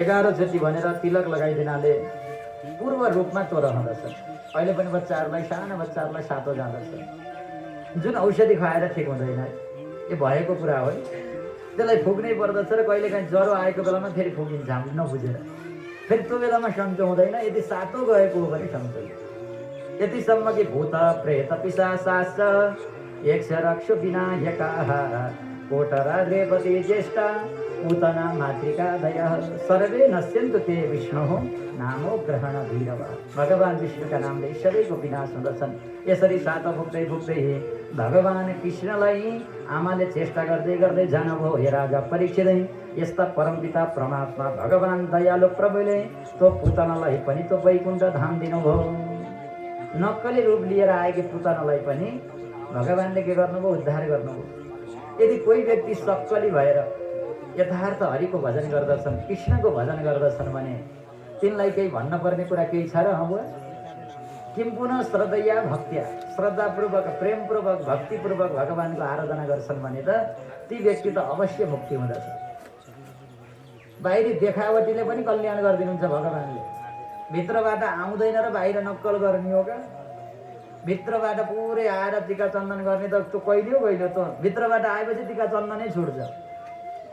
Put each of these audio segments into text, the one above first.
11 चोटि भनेर तिलक लगाइदिनाले पूर्व रूपमा त्यो रहँदछ। अहिले पनि बच्चाहरूलाई, साना बच्चाहरूलाई सातो जाँदछ। जुन औषधि खुवाएर ठिक हुँदैन, यो भएको कुरा हो। त्यसलाई फुक्नै पर्दछ र कहिलेकाहीँ ज्वरो आएको बेलामा फेरि फुकिन्छ हामी नबुझेर। फेरि त्यो बेलामा सन्चो हुँदैन। यदि सातो गएको हो भने सन्चो। यतिसम्म कि भूत प्रेत पिशाचाश्च यक्ष रक्ष विनायकाः कोटरा रेवती ज्येष्ठा पूतना मातृकादयः सर्वे नश्यन्तु ते विष्णुः नामो ग्रहण भीरव। भगवान विष्णुका नामले सबैको विनाश हुँदछन्। यसरी सातो भुक्दै भुक्दै भगवान कृष्णलाई आमाले चेष्टा गर्दै गर्दै जानुभयो। हे राजा परीक्षित, यस्ता परमपिता परमात्मा भगवान दयालु प्रभुले त्यो पूतनालाई पनि त्यो वैकुण्ठ धाम दिनुभयो। नक्कली रूप लिएर आएकी पूतनालाई पनि भगवानले के गर्नुभयो? उद्धार गर्नुभयो। यदि कोही व्यक्ति सक्कली भएर यथार्थ हरिको भजन गर्दछन्, कृष्णको भजन गर्दछन् भने तिनलाई केही भन्नुपर्ने कुरा केही छ र? बुवा, किम पुनः श्रद्धया भक्त्या, श्रद्धापूर्वक प्रेमपूर्वक भक्तिपूर्वक भगवानको आराधना गर्छन् भने त ती व्यक्ति त अवश्य मुक्ति हुँदछ। बाहिरी देखावटीले पनि कल्याण गरिदिनुहुन्छ भगवानले। भित्रबाट आउँदैन र बाहिर नक्कल गर्ने हो क्या? भित्रबाट पुरै आएर टीका चन्दन गर्ने त त्यो कहिले हो कहिले? त भित्रबाट आएपछि टीका चन्दनै छुट्छ।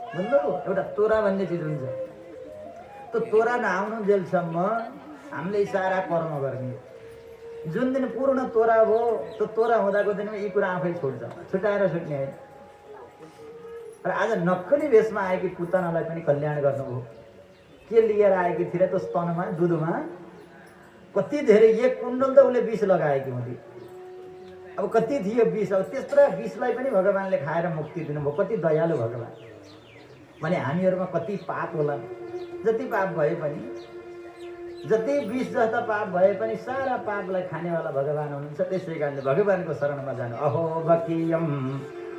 बुझ्नुभयो? एउटा तोरा भन्ने चिज हुन्छ। त्यो तोरा नआउनु जेलसम्म हामीले सारा कर्म गर्ने। जुन दिन पूर्ण तोरा भयो, त्यो तोरा हुँदाको दिनमा यी कुरा आफै छुट्छ। छुट्याएर छुट्ने होइन। र आज नक्कली भेषमा आएकी पूतनालाई पनि कल्याण गर्नुभयो। के लिएर आएकी थिए? त्यो स्तनमा, दुधमा कति धेरै, एक कुण्डल त उसले विष लगाएकी हुँदी। अब कति थियो विष? अब त्यस्ता विषलाई पनि भगवानले खाएर मुक्ति दिनुभयो। कति दयालु भगवान। भने हामीहरूमा कति पाप होला। जति पाप भए पनि, जति विष जस्ता पाप भए पनि सारा पापलाई खानेवाला भगवान हुनुहुन्छ। त्यसै कारणले भगवानको शरणमा जानु। अहो बकीयम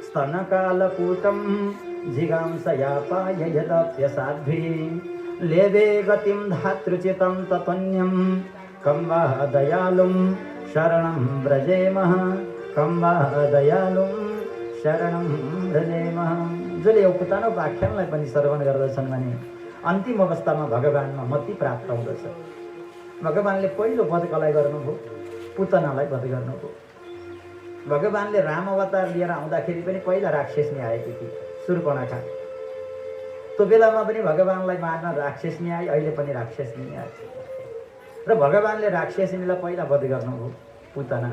स्तनकालकूटम जिगांसयापाय यदप्यसाध्वी लेवे गतिं धातृचितं ततन्यं कं वा दयालुं शरणं व्रजेमः, कं वा दयालुं शरणं व्रजेमः। जसले यो पुतानो आख्यानलाई पनि श्रवण गर्दछन् भने अन्तिम अवस्थामा भगवानमा मति प्राप्त हुँदछ। भगवानले पहिलो वध कसलाई गर्नुभयो? पुतनालाई वध गर्नुभयो। भगवानले राम अवतार लिएर आउँदाखेरि पनि पहिला राक्षसनी आएकी थिए, शूर्पणखा। त्यो बेलामा पनि भगवानलाई मार्न राक्षसनी आए, अहिले पनि राक्षसनी आए। र भगवानले राक्षसनीलाई पहिला वध गर्नुभयो, पुतना।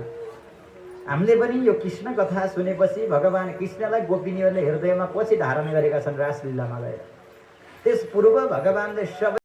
हामीले पनि यो कृष्ण कथा सुनेपछि भगवान कृष्णलाई गोपिनीहरूले हृदयमा पछि धारण गरेका छन् रासलीलामा गएर। त्यस पूर्व भगवानले सबै